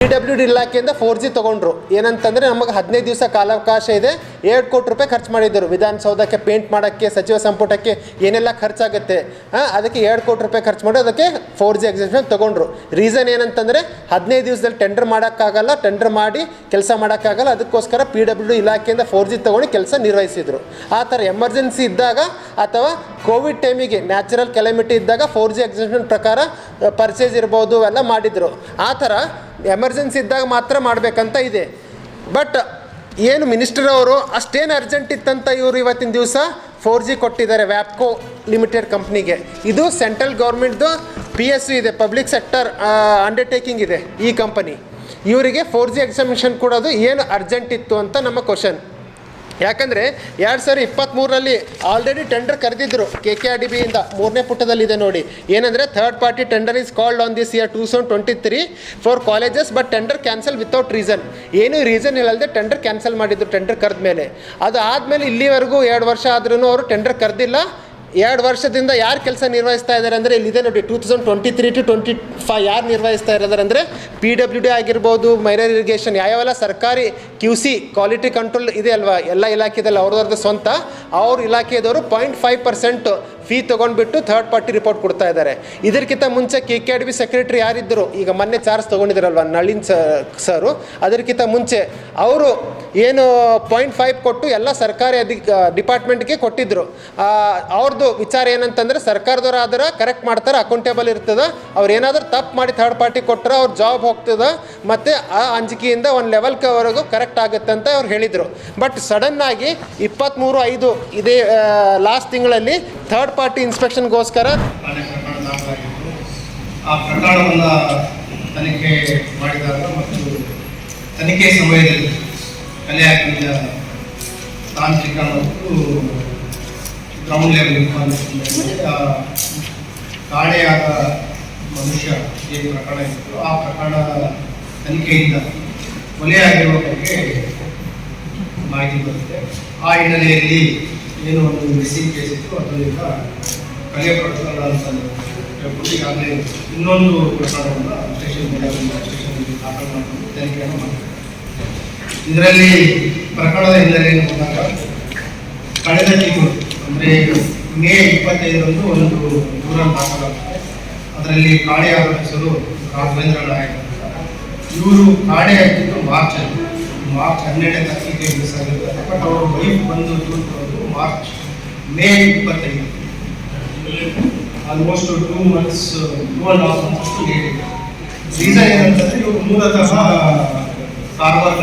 PWD ಇಲಾಖೆಯಿಂದ 4G ತೊಗೊಂಡ್ರು. ಏನಂತಂದರೆ ನಮಗೆ 15 ದಿವಸ ಕಾಲಾವಕಾಶ ಇದೆ. 2 ಕೋಟಿ ರೂಪಾಯಿ ಖರ್ಚು ಮಾಡಿದ್ದರು. ವಿಧಾನಸೌಧಕ್ಕೆ ಪೇಂಟ್ ಮಾಡೋಕ್ಕೆ, ಸಚಿವ ಸಂಪುಟಕ್ಕೆ ಏನೆಲ್ಲ ಖರ್ಚಾಗುತ್ತೆ ಅದಕ್ಕೆ 2 ಕೋಟಿ ರೂಪಾಯಿ ಖರ್ಚು ಮಾಡಿ ಅದಕ್ಕೆ 4G ಎಕ್ಸಿಬಿಷನ್ ತೊಗೊಂಡ್ರು. ರೀಸನ್ ಏನಂತಂದರೆ 15 ದಿವಸದಲ್ಲಿ ಟೆಂಡರ್ ಮಾಡೋಕ್ಕಾಗಲ್ಲ, ಟೆಂಡರ್ ಮಾಡಿ ಕೆಲಸ ಮಾಡೋಕ್ಕಾಗಲ್ಲ. ಅದಕ್ಕೋಸ್ಕರ PWD ಇಲಾಖೆಯಿಂದ 4G ತೊಗೊಂಡು ಕೆಲಸ ನಿರ್ವಹಿಸಿದರು. ಆ ಥರ ಎಮರ್ಜೆನ್ಸಿ ಇದ್ದಾಗ ಅಥವಾ ಕೋವಿಡ್ ಟೈಮಿಗೆ ನ್ಯಾಚುರಲ್ ಕೆಲೆಮಿಟಿ ಇದ್ದಾಗ 4G ಎಕ್ಸಿಬಿಷನ್ ಪ್ರಕಾರ ಪರ್ಚೇಸ್ ಇರ್ಬೋದು ಎಲ್ಲ ಮಾಡಿದರು. ಆ ಥರ ಎಮರ್ಜೆನ್ಸಿ ಇದ್ದಾಗ ಮಾತ್ರ ಮಾಡಬೇಕಂತ ಇದೆ. ಬಟ್ ಏನು ಮಿನಿಸ್ಟರ್ ಅವರು ಅಷ್ಟೇನು ಅರ್ಜೆಂಟ್ ಇತ್ತಂತ ಇವರು ಇವತ್ತಿನ ದಿವಸ 4G ಕೊಟ್ಟಿದ್ದಾರೆ ವ್ಯಾಪ್ಕೋ ಲಿಮಿಟೆಡ್ ಕಂಪ್ನಿಗೆ. ಇದು ಸೆಂಟ್ರಲ್ ಗೌರ್ಮೆಂಟ್ದು PSU ಇದೆ, ಪಬ್ಲಿಕ್ ಸೆಕ್ಟರ್ ಅಂಡರ್ಟೇಕಿಂಗ್ ಇದೆ ಈ ಕಂಪನಿ. ಇವರಿಗೆ 4G ಎಕ್ಸಾಮಿಷನ್ ಕೊಡೋದು ಏನು ಅರ್ಜೆಂಟ್ ಇತ್ತು ಅಂತ ನಮ್ಮ ಕ್ವಶನ್. ಯಾಕಂದರೆ 2023ರಲ್ಲಿ ಆಲ್ರೆಡಿ ಟೆಂಡರ್ ಕರೆದಿದ್ದರು KKRDBಯಿಂದ. 3ನೇ ಪುಟದಲ್ಲಿದೆ ನೋಡಿ. ಏನಂದರೆ third party tender is called on this year 2023 for colleges but tender cancel without reason. ಏನು ರೀಸನ್ ಇಲ್ಲದೆ ಟೆಂಡರ್ ಕ್ಯಾನ್ಸಲ್ ಮಾಡಿದ್ರು ಟೆಂಡರ್ ಕರೆದ ಮೇಲೆ. ಅದು ಆದಮೇಲೆ ಇಲ್ಲಿವರೆಗೂ 2 ವರ್ಷ ಆದ್ರೂ ಅವರು ಟೆಂಡರ್ ಕರೆದಿಲ್ಲ. 2 ವರ್ಷದಿಂದ ಯಾರು ಕೆಲಸ ನಿರ್ವಹಿಸ್ತಾ ಇದ್ದಾರೆ ಅಂದರೆ ಇಲ್ಲಿದೆ ನೋಡಿ. 2023 to 25 ಯಾರು ನಿರ್ವಹಿಸ್ತಾ ಇರೋದಾರೆ ಅಂದರೆ PWD ಆಗಿರ್ಬೋದು, ಮೈನರ್ ಇರಿಗೇಷನ್, ಯಾವೆಲ್ಲ ಸರ್ಕಾರಿ QC ಕ್ವಾಲಿಟಿ ಕಂಟ್ರೋಲ್ ಇದೆ ಅಲ್ವಾ, ಎಲ್ಲ ಇಲಾಖೆದಲ್ಲಿ ಅವ್ರದ್ದು ಸ್ವಂತ, ಅವ್ರ ಇಲಾಖೆದವರು 0.5% ಫೀ ತೊಗೊಂಡ್ಬಿಟ್ಟು ಥರ್ಡ್ ಪಾರ್ಟಿ ರಿಪೋರ್ಟ್ ಕೊಡ್ತಾ ಇದ್ದಾರೆ. ಇದಕ್ಕಿಂತ ಮುಂಚೆ KKRDB ಸೆಕ್ರೆಟರಿ ಯಾರಿದ್ದರು, ಈಗ ಮೊನ್ನೆ ಚಾರ್ಜ್ ತೊಗೊಂಡಿದ್ದಾರಲ್ವ ನಳಿನ್ ಸರು, ಅದಕ್ಕಿಂತ ಮುಂಚೆ ಅವರು ಏನು 0.5 ಕೊಟ್ಟು ಎಲ್ಲ ಸರ್ಕಾರಿ ಡಿಪಾರ್ಟ್ಮೆಂಟ್ಗೆ ಕೊಟ್ಟಿದ್ದರು. ಅವ್ರದ್ದು ವಿಚಾರ ಏನಂತಂದರೆ ಸರ್ಕಾರದವ್ರು ಆದ್ರೆ ಕರೆಕ್ಟ್ ಮಾಡ್ತಾರೆ, ಅಕೌಂಟೇಬಲ್ ಇರ್ತದೆ. ಅವ್ರು ಏನಾದರೂ ತಪ್ಪು ಮಾಡಿ ಥರ್ಡ್ ಪಾರ್ಟಿ ಕೊಟ್ಟರೆ ಅವ್ರ ಜಾಬ್ ಹೋಗ್ತದೆ ಮತ್ತು ಆ ಅಂಜಿಕೆಯಿಂದ ಒಂದು ಲೆವೆಲ್ವರೆಗೂ ಕರೆಕ್ಟ್ ಆಗುತ್ತೆ ಅಂತ ಅವ್ರು ಹೇಳಿದರು. ಬಟ್ ಸಡನ್ನಾಗಿ 23/5 ಇದೇ ಲಾಸ್ಟ್ ತಿಂಗಳಲ್ಲಿ ಥರ್ಡ್ ಪಾರ್ಟಿ ಇನ್ಸ್ಪೆಕ್ಷನ್ಗೋಸ್ಕರ ಆ ಪ್ರಕರಣವನ್ನು ತನಿಖೆ ಮಾಡಿದಾಗ ಮತ್ತು ತನಿಖೆ ಸಮಯದಲ್ಲಿ ಕಲೆ ಹಾಕಿದ ತಾಂತ್ರಿಕ ಮತ್ತು ಗ್ರೌಂಡ್ ಲೆವೆಲ್ ಕಾಣೆಯಾದ ಮನುಷ್ಯ ಏನು ಪ್ರಕರಣ ಇತ್ತು ಆ ಪ್ರಕರಣ ತನಿಖೆಯಿಂದ ಕೊಲೆಯಾಗಿರುವ ಬಗ್ಗೆ ಮಾಹಿತಿ ಬರುತ್ತೆ. ಆ ಹಿನ್ನೆಲೆಯಲ್ಲಿ ಏನು ಒಂದು ಮಿಸ್ಸಿಂಗ್ ಕೇಸ್ ಇತ್ತು ಅದರಿಂದ ಕಲೆ ಪ್ರಕರಣ ಅಂತ ಹೇಳ್ಬಿಟ್ಟು ಈಗಾಗಲೇ ಇನ್ನೊಂದು ಪ್ರಕರಣವನ್ನು ಸ್ಟೇಷನ್ನಲ್ಲಿ ದಾಖಲು ಮಾಡಿಕೊಂಡು ತನಿಖೆಯನ್ನು ಮಾಡ್ತಾರೆ. ಇದರಲ್ಲಿ ಪ್ರಕರಣದ ಹಿನ್ನೆಲೆಯನ್ನು ಬಂದಾಗ ಕಳೆದ ತಿಂಗಳು ಅಂದರೆ ಮೇ 25ರಂದು ಒಂದು ದೂರನ್ನು ದಾಖಲಾಗುತ್ತೆ. ಅದರಲ್ಲಿ ಕಾಣೆಯಾದ ಹೆಸರು ರಾಘವೇಂದ್ರ ನಾಯಕ್. ಇವರು ಕಾಣೆಯಾಗಿದ್ದು ಮಾರ್ಚ್ 12ನೇ ತಾರೀಕಿಗೆ ಮಿಸ್ ಆಗಿರ್ತಾರೆ. ಬಟ್ ಅವರು ವೈಫ್ ಬಂದು May 25 almost 2 months 2.5 months late ಇದೆ. ರೀಸನ್ ಏನಂತಂದರೆ ಇವರು ಮೂಲತಃ ಕಾರವಾರ